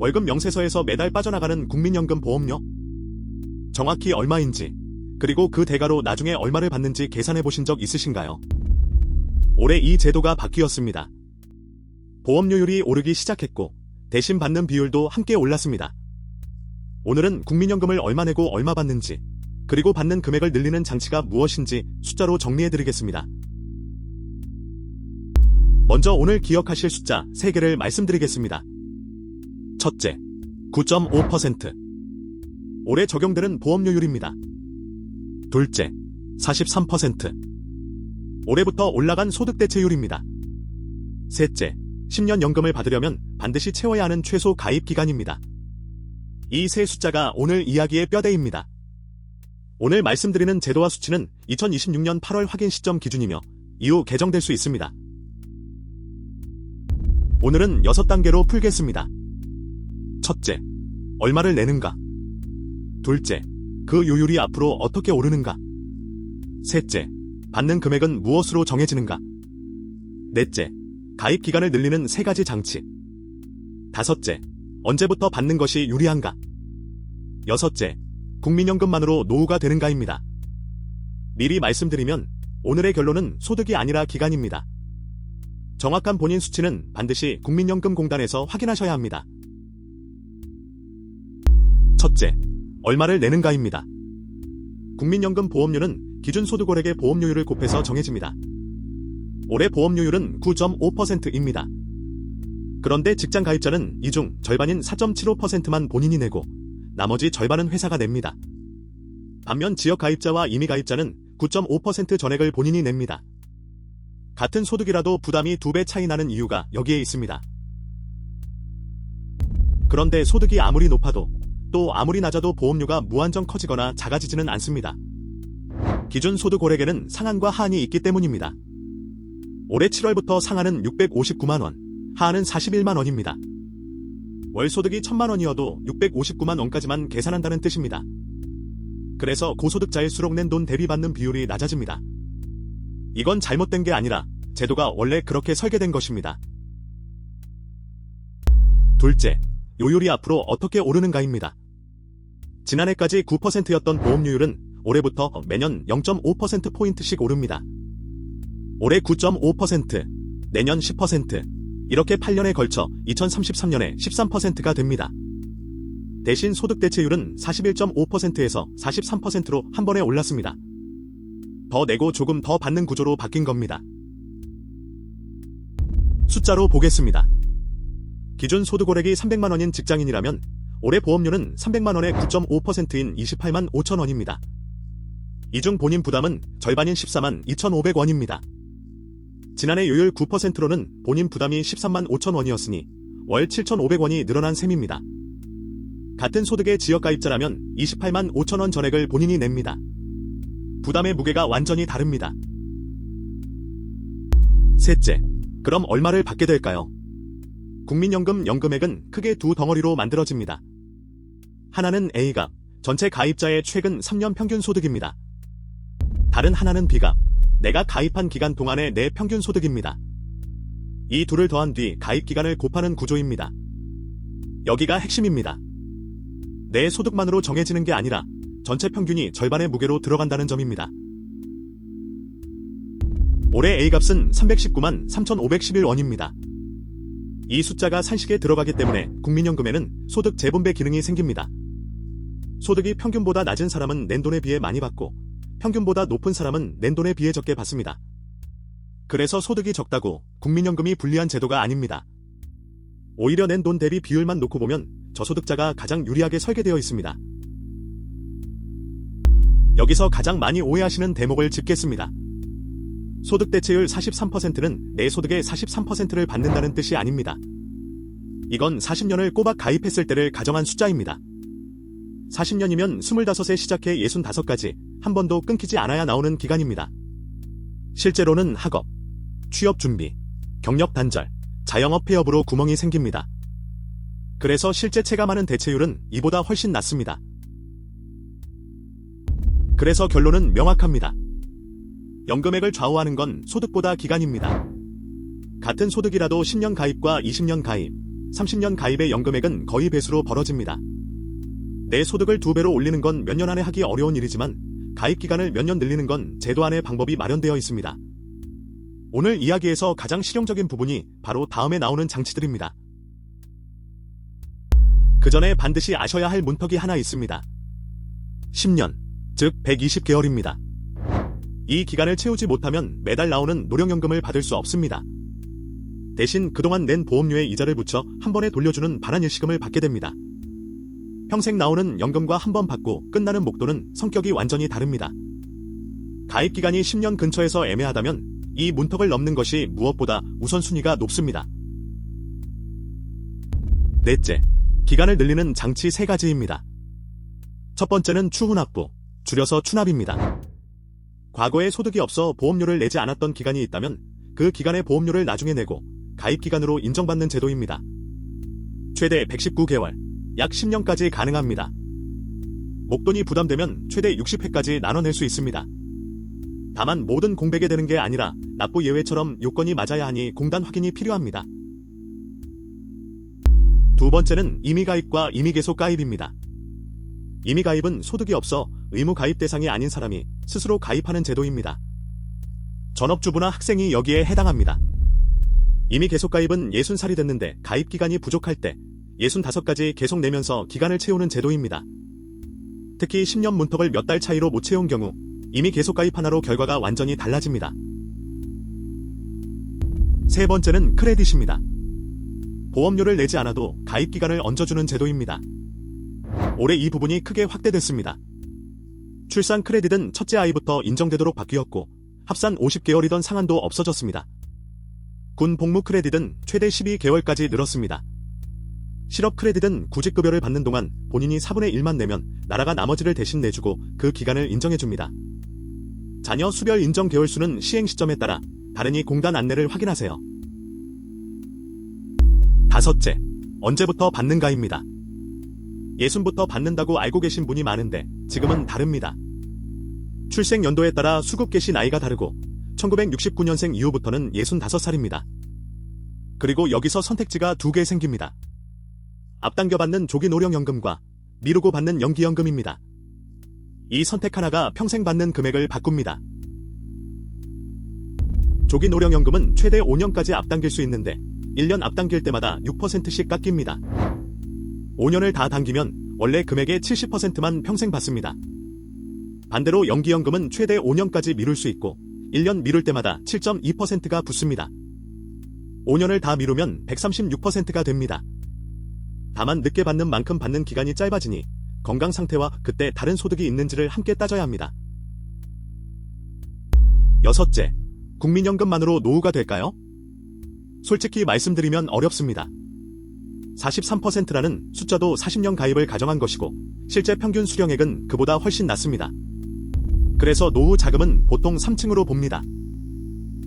월급 명세서에서 매달 빠져나가는 국민연금 보험료? 정확히 얼마인지, 그리고 그 대가로 나중에 얼마를 받는지 계산해 보신 적 있으신가요? 올해 이 제도가 바뀌었습니다. 보험료율이 오르기 시작했고, 대신 받는 비율도 함께 올랐습니다. 오늘은 국민연금을 얼마 내고 얼마 받는지, 그리고 받는 금액을 늘리는 장치가 무엇인지 숫자로 정리해드리겠습니다. 먼저 오늘 기억하실 숫자 3개를 말씀드리겠습니다. 첫째, 9.5%. 올해 적용되는 보험료율입니다. 둘째, 43%. 올해부터 올라간 소득대체율입니다. 셋째, 10년 연금을 받으려면 반드시 채워야 하는 최소 가입 기간입니다. 이 세 숫자가 오늘 이야기의 뼈대입니다. 오늘 말씀드리는 제도와 수치는 2026년 8월 확인 시점 기준이며 이후 개정될 수 있습니다. 오늘은 6단계로 풀겠습니다. 첫째, 얼마를 내는가? 둘째, 그 요율이 앞으로 어떻게 오르는가? 셋째, 받는 금액은 무엇으로 정해지는가? 넷째, 가입 기간을 늘리는 3가지 장치. 다섯째, 언제부터 받는 것이 유리한가? 여섯째, 국민연금만으로 노후가 되는가입니다. 미리 말씀드리면 오늘의 결론은 소득이 아니라 기간입니다. 정확한 본인 수치는 반드시 국민연금공단에서 확인하셔야 합니다. 첫째, 얼마를 내는가입니다. 국민연금 보험료는 기준소득월액의 보험료율을 곱해서 정해집니다. 올해 보험료율은 9.5%입니다. 그런데 직장 가입자는 이 중 절반인 4.75%만 본인이 내고 나머지 절반은 회사가 냅니다. 반면 지역 가입자와 임의 가입자는 9.5% 전액을 본인이 냅니다. 같은 소득이라도 부담이 2배 차이 나는 이유가 여기에 있습니다. 그런데 소득이 아무리 높아도 또 아무리 낮아도 보험료가 무한정 커지거나 작아지지는 않습니다. 기준 소득월액에는 상한과 하한이 있기 때문입니다. 올해 7월부터 상한은 659만 원, 하한은 41만 원입니다. 월 소득이 1000만 원이어도 659만 원까지만 계산한다는 뜻입니다. 그래서 고소득자일수록 낸 돈 대비 받는 비율이 낮아집니다. 이건 잘못된 게 아니라 제도가 원래 그렇게 설계된 것입니다. 둘째, 요율이 앞으로 어떻게 오르는가입니다. 지난해까지 9%였던 보험료율은 올해부터 매년 0.5%포인트씩 오릅니다. 올해 9.5%, 내년 10%, 이렇게 8년에 걸쳐 2033년에 13%가 됩니다. 대신 소득대체율은 41.5%에서 43%로 한 번에 올랐습니다. 더 내고 조금 더 받는 구조로 바뀐 겁니다. 숫자로 보겠습니다. 기준 소득월액이 300만 원인 직장인이라면 올해 보험료는 300만 원의 9.5%인 28만 5천 원입니다. 이 중 본인 부담은 절반인 14만 2,500원입니다. 지난해 요율 9%로는 본인 부담이 13만 5천 원이었으니 월 7,500원이 늘어난 셈입니다. 같은 소득의 지역가입자라면 28만 5천 원 전액을 본인이 냅니다. 부담의 무게가 완전히 다릅니다. 셋째, 그럼 얼마를 받게 될까요? 국민연금 연금액은 크게 두 덩어리로 만들어집니다. 하나는 A갑, 전체 가입자의 최근 3년 평균 소득입니다. 다른 하나는 B갑, 내가 가입한 기간 동안의 내 평균 소득입니다. 이 둘을 더한 뒤 가입 기간을 곱하는 구조입니다. 여기가 핵심입니다. 내 소득만으로 정해지는 게 아니라 전체 평균이 절반의 무게로 들어간다는 점입니다. 올해 A값은 319만 3,511원입니다. 이 숫자가 산식에 들어가기 때문에 국민연금에는 소득 재분배 기능이 생깁니다. 소득이 평균보다 낮은 사람은 낸 돈에 비해 많이 받고 평균보다 높은 사람은 낸 돈에 비해 적게 받습니다. 그래서 소득이 적다고 국민연금이 불리한 제도가 아닙니다. 오히려 낸 돈 대비 비율만 놓고 보면 저소득자가 가장 유리하게 설계되어 있습니다. 여기서 가장 많이 오해하시는 대목을 짚겠습니다. 소득대체율 43%는 내 소득의 43%를 받는다는 뜻이 아닙니다. 이건 40년을 꼬박 가입했을 때를 가정한 숫자입니다. 40년이면 25세 시작해 65까지 한 번도 끊기지 않아야 나오는 기간입니다. 실제로는 학업, 취업 준비, 경력 단절, 자영업 폐업으로 구멍이 생깁니다. 그래서 실제 체감하는 대체율은 이보다 훨씬 낮습니다. 그래서 결론은 명확합니다. 연금액을 좌우하는 건 소득보다 기간입니다. 같은 소득이라도 10년 가입과 20년 가입, 30년 가입의 연금액은 거의 배수로 벌어집니다. 내 소득을 2배로 올리는 건 몇 년 안에 하기 어려운 일이지만 가입 기간을 몇 년 늘리는 건 제도 안에 방법이 마련되어 있습니다. 오늘 이야기에서 가장 실용적인 부분이 바로 다음에 나오는 장치들입니다. 그 전에 반드시 아셔야 할 문턱이 하나 있습니다. 10년, 즉 120개월입니다. 이 기간을 채우지 못하면 매달 나오는 노령연금을 받을 수 없습니다. 대신 그동안 낸 보험료에 이자를 붙여 한 번에 돌려주는 반환일시금을 받게 됩니다. 평생 나오는 연금과 한 번 받고 끝나는 목돈은 성격이 완전히 다릅니다. 가입 기간이 10년 근처에서 애매하다면 이 문턱을 넘는 것이 무엇보다 우선순위가 높습니다. 넷째, 기간을 늘리는 장치 3가지입니다. 첫 번째는 추훈납부, 줄여서 추납입니다. 과거에 소득이 없어 보험료를 내지 않았던 기간이 있다면 그 기간의 보험료를 나중에 내고 가입 기간으로 인정받는 제도입니다. 최대 119개월, 약 10년까지 가능합니다. 목돈이 부담되면 최대 60회까지 나눠낼 수 있습니다. 다만 모든 공백에 되는 게 아니라 납부 예외처럼 요건이 맞아야 하니 공단 확인이 필요합니다. 두 번째는 임의가입과 임의계속가입입니다. 임의가입은 소득이 없어 의무가입 대상이 아닌 사람이 스스로 가입하는 제도입니다. 전업주부나 학생이 여기에 해당합니다. 임의계속가입은 60살이 됐는데 가입기간이 부족할 때 65까지 계속 내면서 기간을 채우는 제도입니다. 특히 10년 문턱을 몇 달 차이로 못 채운 경우 임의계속가입 하나로 결과가 완전히 달라집니다. 세 번째는 크레딧입니다. 보험료를 내지 않아도 가입기간을 얹어주는 제도입니다. 올해 이 부분이 크게 확대됐습니다. 출산 크레딧은 첫째 아이부터 인정되도록 바뀌었고 합산 50개월이던 상한도 없어졌습니다. 군 복무 크레딧은 최대 12개월까지 늘었습니다. 실업 크레딧은 구직급여를 받는 동안 본인이 4분의 1만 내면 나라가 나머지를 대신 내주고 그 기간을 인정해줍니다. 자녀 수별 인정 개월수는 시행 시점에 따라 다르니 공단 안내를 확인하세요. 다섯째, 언제부터 받는가입니다. 예순부터 받는다고 알고 계신 분이 많은데 지금은 다릅니다. 출생 연도에 따라 수급 개시 나이가 다르고 1969년생 이후부터는 65살입니다. 그리고 여기서 선택지가 2개 생깁니다. 앞당겨 받는 조기 노령연금과 미루고 받는 연기연금입니다. 이 선택 하나가 평생 받는 금액을 바꿉니다. 조기 노령연금은 최대 5년까지 앞당길 수 있는데 1년 앞당길 때마다 6%씩 깎입니다. 5년을 다 당기면 원래 금액의 70%만 평생 받습니다. 반대로 연기연금은 최대 5년까지 미룰 수 있고 1년 미룰 때마다 7.2%가 붙습니다. 5년을 다 미루면 136%가 됩니다. 다만 늦게 받는 만큼 받는 기간이 짧아지니 건강 상태와 그때 다른 소득이 있는지를 함께 따져야 합니다. 여섯째, 국민연금만으로 노후가 될까요? 솔직히 말씀드리면 어렵습니다. 43%라는 숫자도 40년 가입을 가정한 것이고 실제 평균 수령액은 그보다 훨씬 낮습니다. 그래서 노후 자금은 보통 3층으로 봅니다.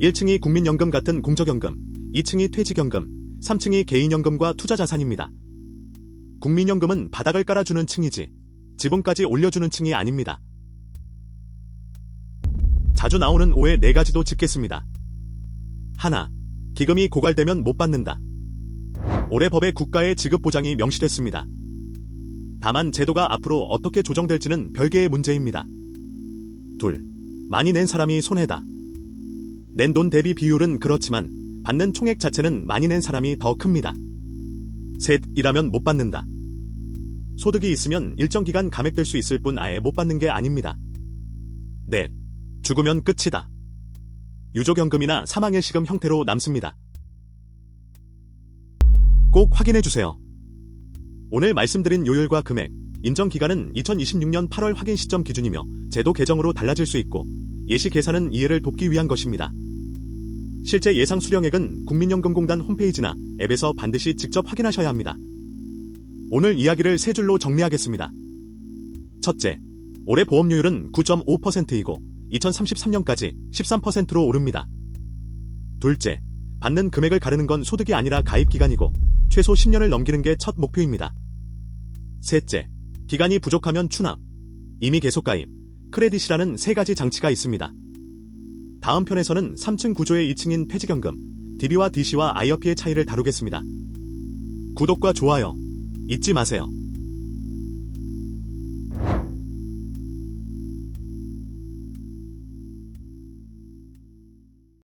1층이 국민연금 같은 공적연금, 2층이 퇴직연금, 3층이 개인연금과 투자자산입니다. 국민연금은 바닥을 깔아주는 층이지 지붕까지 올려주는 층이 아닙니다. 자주 나오는 오해 4가지도 짚겠습니다. 하나, 기금이 고갈되면 못 받는다. 올해 법에 국가의 지급 보장이 명시됐습니다. 다만 제도가 앞으로 어떻게 조정될지는 별개의 문제입니다. 둘, 많이 낸 사람이 손해다. 낸 돈 대비 비율은 그렇지만 받는 총액 자체는 많이 낸 사람이 더 큽니다. 셋, 일하면 못 받는다. 소득이 있으면 일정 기간 감액될 수 있을 뿐 아예 못 받는 게 아닙니다. 넷, 죽으면 끝이다. 유족연금이나 사망일시금 형태로 남습니다. 꼭 확인해주세요. 오늘 말씀드린 요율과 금액, 인정기간은 2026년 8월 확인 시점 기준이며 제도 개정으로 달라질 수 있고 예시 계산은 이해를 돕기 위한 것입니다. 실제 예상 수령액은 국민연금공단 홈페이지나 앱에서 반드시 직접 확인하셔야 합니다. 오늘 이야기를 3줄로 정리하겠습니다. 첫째, 올해 보험료율은 9.5%이고 2033년까지 13%로 오릅니다. 둘째, 받는 금액을 가르는 건 소득이 아니라 가입기간이고 최소 10년을 넘기는 게 첫 목표입니다. 셋째, 기간이 부족하면 추납, 임의 계속가입, 크레딧이라는 3가지 장치가 있습니다. 다음 편에서는 3층 구조의 2층인 퇴직연금, DB와 DC와 IRP의 차이를 다루겠습니다. 구독과 좋아요 잊지 마세요.